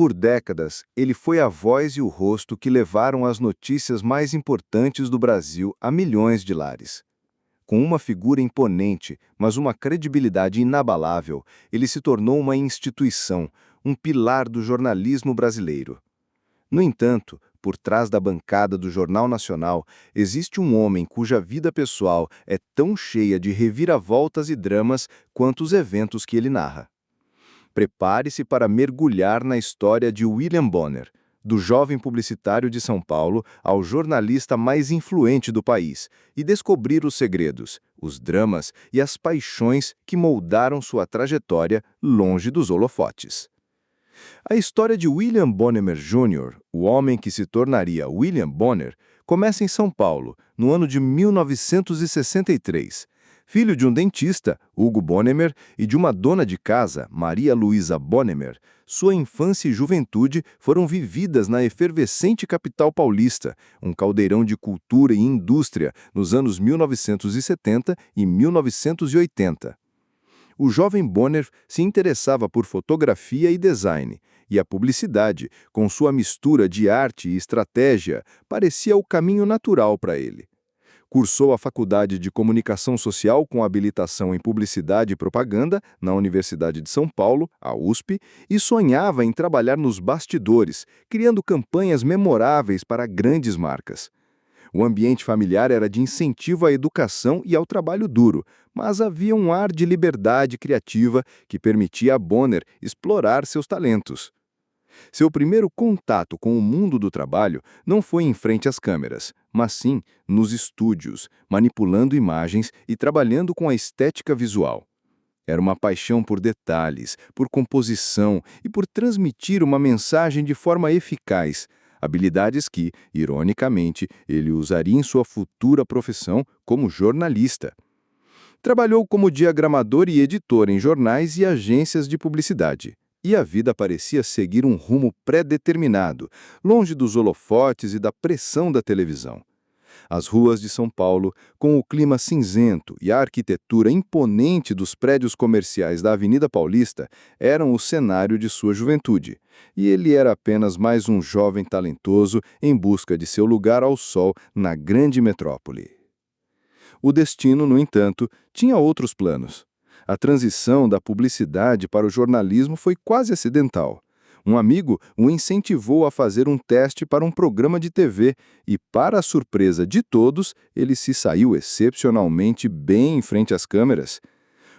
Por décadas, ele foi a voz e o rosto que levaram as notícias mais importantes do Brasil a milhões de lares. Com uma figura imponente, mas uma credibilidade inabalável, ele se tornou uma instituição, um pilar do jornalismo brasileiro. No entanto, por trás da bancada do Jornal Nacional, existe um homem cuja vida pessoal é tão cheia de reviravoltas e dramas quanto os eventos que ele narra. Prepare-se para mergulhar na história de William Bonner, do jovem publicitário de São Paulo ao jornalista mais influente do país, e descobrir os segredos, os dramas e as paixões que moldaram sua trajetória longe dos holofotes. A história de William Bonner Jr., o homem que se tornaria William Bonner, começa em São Paulo, no ano de 1963. Filho de um dentista, Hugo Bonner, e de uma dona de casa, Maria Luísa Bonner, sua infância e juventude foram vividas na efervescente capital paulista, um caldeirão de cultura e indústria nos anos 1970 e 1980. O jovem Bonner se interessava por fotografia e design, e a publicidade, com sua mistura de arte e estratégia, parecia o caminho natural para ele. Cursou a Faculdade de Comunicação Social com habilitação em Publicidade e Propaganda na Universidade de São Paulo, a USP, e sonhava em trabalhar nos bastidores, criando campanhas memoráveis para grandes marcas. O ambiente familiar era de incentivo à educação e ao trabalho duro, mas havia um ar de liberdade criativa que permitia a Bonner explorar seus talentos. Seu primeiro contato com o mundo do trabalho não foi em frente às câmeras, mas sim nos estúdios, manipulando imagens e trabalhando com a estética visual. Era uma paixão por detalhes, por composição e por transmitir uma mensagem de forma eficaz, habilidades que, ironicamente, ele usaria em sua futura profissão como jornalista. Trabalhou como diagramador e editor em jornais e agências de publicidade. E a vida parecia seguir um rumo pré-determinado, longe dos holofotes e da pressão da televisão. As ruas de São Paulo, com o clima cinzento e a arquitetura imponente dos prédios comerciais da Avenida Paulista, eram o cenário de sua juventude. E ele era apenas mais um jovem talentoso em busca de seu lugar ao sol na grande metrópole. O destino, no entanto, tinha outros planos. A transição da publicidade para o jornalismo foi quase acidental. Um amigo o incentivou a fazer um teste para um programa de TV e, para a surpresa de todos, ele se saiu excepcionalmente bem em frente às câmeras.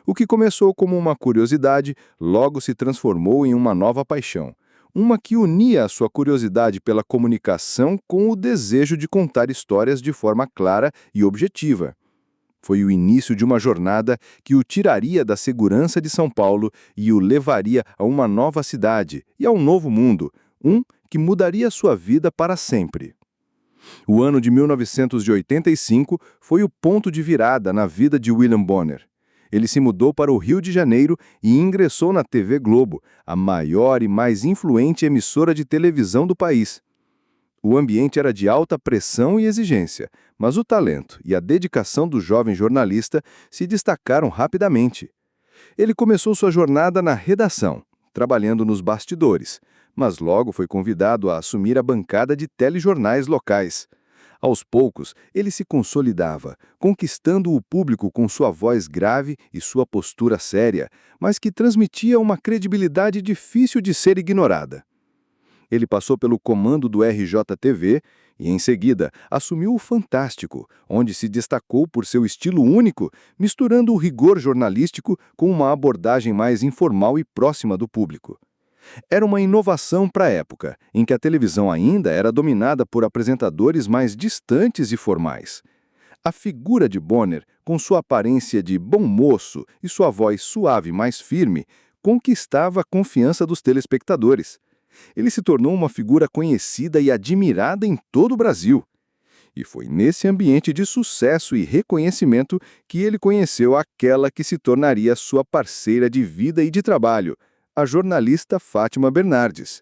O que começou como uma curiosidade, logo se transformou em uma nova paixão. Uma que unia a sua curiosidade pela comunicação com o desejo de contar histórias de forma clara e objetiva. Foi o início de uma jornada que o tiraria da segurança de São Paulo e o levaria a uma nova cidade e a um novo mundo, que mudaria sua vida para sempre. O ano de 1985 foi o ponto de virada na vida de William Bonner. Ele se mudou para o Rio de Janeiro e ingressou na TV Globo, a maior e mais influente emissora de televisão do país. O ambiente era de alta pressão e exigência, mas o talento e a dedicação do jovem jornalista se destacaram rapidamente. Ele começou sua jornada na redação, trabalhando nos bastidores, mas logo foi convidado a assumir a bancada de telejornais locais. Aos poucos, ele se consolidava, conquistando o público com sua voz grave e sua postura séria, mas que transmitia uma credibilidade difícil de ser ignorada. Ele passou pelo comando do RJTV e, em seguida, assumiu o Fantástico, onde se destacou por seu estilo único, misturando o rigor jornalístico com uma abordagem mais informal e próxima do público. Era uma inovação para a época, em que a televisão ainda era dominada por apresentadores mais distantes e formais. A figura de Bonner, com sua aparência de bom moço e sua voz suave, mais firme, conquistava a confiança dos telespectadores. Ele se tornou uma figura conhecida e admirada em todo o Brasil. E foi nesse ambiente de sucesso e reconhecimento que ele conheceu aquela que se tornaria sua parceira de vida e de trabalho, a jornalista Fátima Bernardes.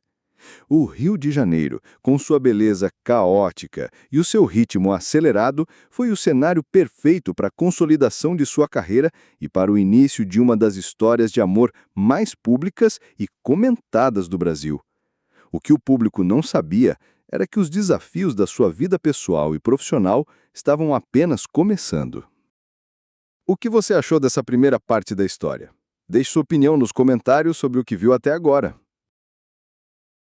O Rio de Janeiro, com sua beleza caótica e o seu ritmo acelerado, foi o cenário perfeito para a consolidação de sua carreira e para o início de uma das histórias de amor mais públicas e comentadas do Brasil. O que o público não sabia era que os desafios da sua vida pessoal e profissional estavam apenas começando. O que você achou dessa primeira parte da história? Deixe sua opinião nos comentários sobre o que viu até agora.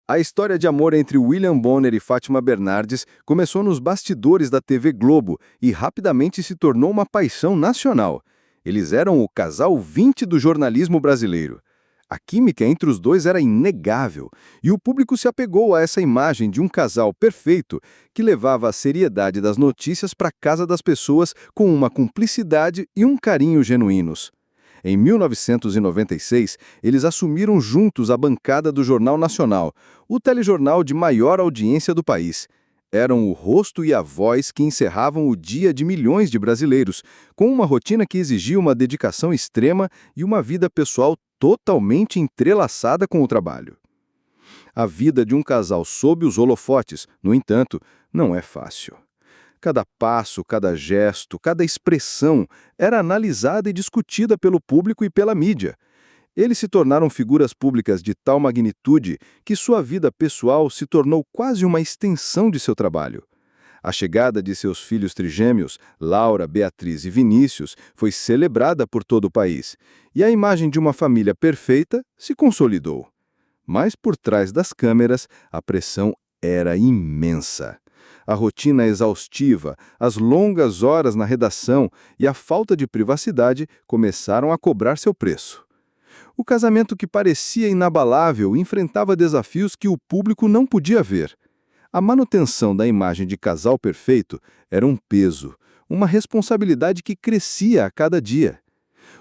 A história de amor entre William Bonner e Fátima Bernardes começou nos bastidores da TV Globo e rapidamente se tornou uma paixão nacional. Eles eram o casal 20 do jornalismo brasileiro. A química entre os dois era inegável, e o público se apegou a essa imagem de um casal perfeito que levava a seriedade das notícias para a casa das pessoas com uma cumplicidade e um carinho genuínos. Em 1996, eles assumiram juntos a bancada do Jornal Nacional, o telejornal de maior audiência do país. Eram o rosto e a voz que encerravam o dia de milhões de brasileiros, com uma rotina que exigia uma dedicação extrema e uma vida pessoal totalmente entrelaçada com o trabalho. A vida de um casal sob os holofotes, no entanto, não é fácil. Cada passo, cada gesto, cada expressão era analisada e discutida pelo público e pela mídia. Eles se tornaram figuras públicas de tal magnitude que sua vida pessoal se tornou quase uma extensão de seu trabalho. A chegada de seus filhos trigêmeos, Laura, Beatriz e Vinícius, foi celebrada por todo o país, e a imagem de uma família perfeita se consolidou. Mas por trás das câmeras, a pressão era imensa. A rotina exaustiva, as longas horas na redação e a falta de privacidade começaram a cobrar seu preço. O casamento que parecia inabalável enfrentava desafios que o público não podia ver. A manutenção da imagem de casal perfeito era um peso, uma responsabilidade que crescia a cada dia.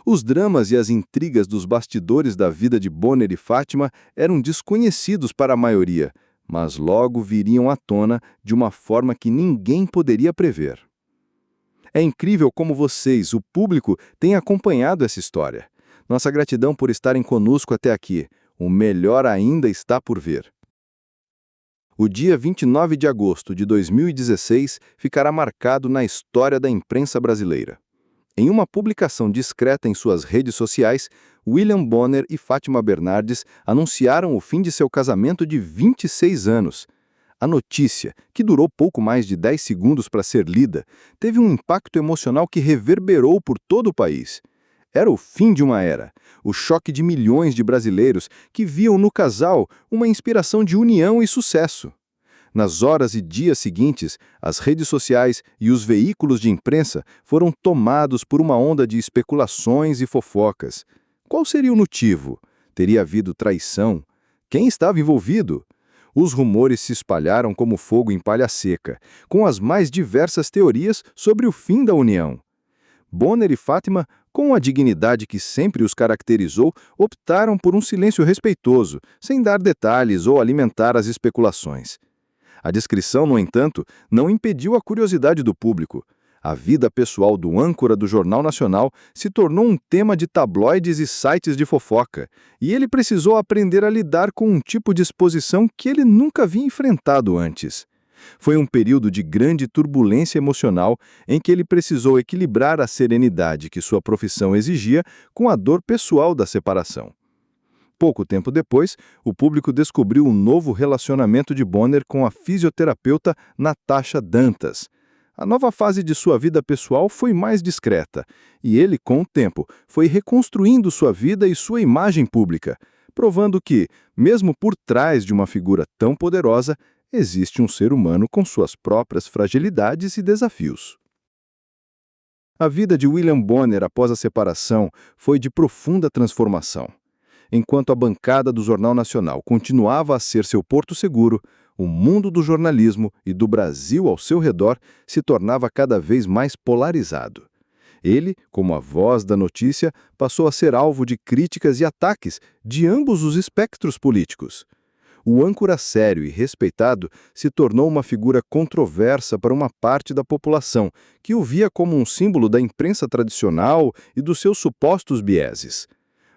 Os dramas e as intrigas dos bastidores da vida de Bonner e Fátima eram desconhecidos para a maioria, mas logo viriam à tona de uma forma que ninguém poderia prever. É incrível como vocês, o público, têm acompanhado essa história. Nossa gratidão por estarem conosco até aqui. O melhor ainda está por vir. O dia 29 de agosto de 2016 ficará marcado na história da imprensa brasileira. Em uma publicação discreta em suas redes sociais, William Bonner e Fátima Bernardes anunciaram o fim de seu casamento de 26 anos. A notícia, que durou pouco mais de 10 segundos para ser lida, teve um impacto emocional que reverberou por todo o país. Era o fim de uma era, o choque de milhões de brasileiros que viam no casal uma inspiração de união e sucesso. Nas horas e dias seguintes, as redes sociais e os veículos de imprensa foram tomados por uma onda de especulações e fofocas. Qual seria o motivo? Teria havido traição? Quem estava envolvido? Os rumores se espalharam como fogo em palha seca, com as mais diversas teorias sobre o fim da união. Bonner e Fátima, com a dignidade que sempre os caracterizou, optaram por um silêncio respeitoso, sem dar detalhes ou alimentar as especulações. A descrição, no entanto, não impediu a curiosidade do público. A vida pessoal do âncora do Jornal Nacional se tornou um tema de tabloides e sites de fofoca, e ele precisou aprender a lidar com um tipo de exposição que ele nunca havia enfrentado antes. Foi um período de grande turbulência emocional em que ele precisou equilibrar a serenidade que sua profissão exigia com a dor pessoal da separação. Pouco tempo depois, o público descobriu um novo relacionamento de Bonner com a fisioterapeuta Natasha Dantas. A nova fase de sua vida pessoal foi mais discreta, e ele, com o tempo, foi reconstruindo sua vida e sua imagem pública, provando que, mesmo por trás de uma figura tão poderosa, existe um ser humano com suas próprias fragilidades e desafios. A vida de William Bonner após a separação foi de profunda transformação. Enquanto a bancada do Jornal Nacional continuava a ser seu porto seguro, o mundo do jornalismo e do Brasil ao seu redor se tornava cada vez mais polarizado. Ele, como a voz da notícia, passou a ser alvo de críticas e ataques de ambos os espectros políticos. O âncora sério e respeitado se tornou uma figura controversa para uma parte da população, que o via como um símbolo da imprensa tradicional e dos seus supostos vieses.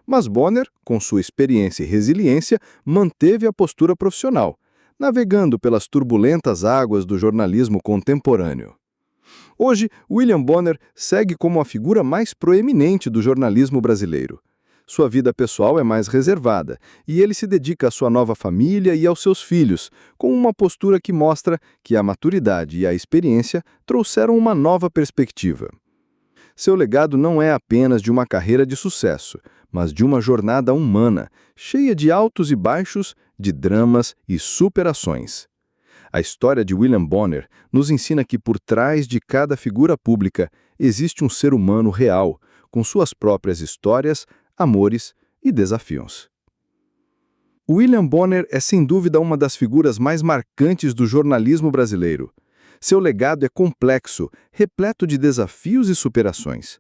Mas Bonner, com sua experiência e resiliência, manteve a postura profissional, navegando pelas turbulentas águas do jornalismo contemporâneo. Hoje, William Bonner segue como a figura mais proeminente do jornalismo brasileiro. Sua vida pessoal é mais reservada, e ele se dedica à sua nova família e aos seus filhos, com uma postura que mostra que a maturidade e a experiência trouxeram uma nova perspectiva. Seu legado não é apenas de uma carreira de sucesso, mas de uma jornada humana, cheia de altos e baixos, de dramas e superações. A história de William Bonner nos ensina que por trás de cada figura pública existe um ser humano real, com suas próprias histórias, amores e desafios. William Bonner é sem dúvida uma das figuras mais marcantes do jornalismo brasileiro. Seu legado é complexo, repleto de desafios e superações.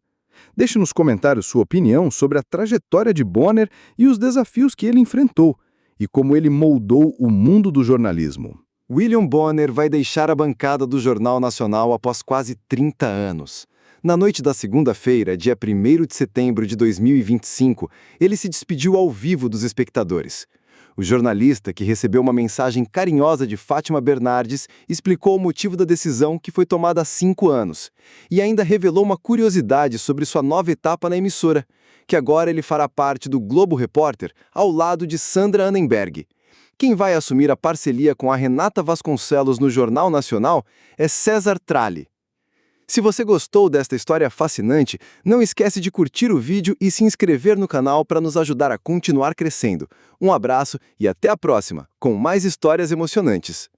Deixe nos comentários sua opinião sobre a trajetória de Bonner e os desafios que ele enfrentou, e como ele moldou o mundo do jornalismo. William Bonner vai deixar a bancada do Jornal Nacional após quase 30 anos. Na noite da segunda-feira, dia 1º de setembro de 2025, ele se despediu ao vivo dos espectadores. O jornalista, que recebeu uma mensagem carinhosa de Fátima Bernardes, explicou o motivo da decisão que foi tomada há 5 anos. E ainda revelou uma curiosidade sobre sua nova etapa na emissora, que agora ele fará parte do Globo Repórter, ao lado de Sandra Annenberg. Quem vai assumir a parceria com a Renata Vasconcelos no Jornal Nacional é César Tralli. Se você gostou desta história fascinante, não esquece de curtir o vídeo e se inscrever no canal para nos ajudar a continuar crescendo. Um abraço e até a próxima, com mais histórias emocionantes.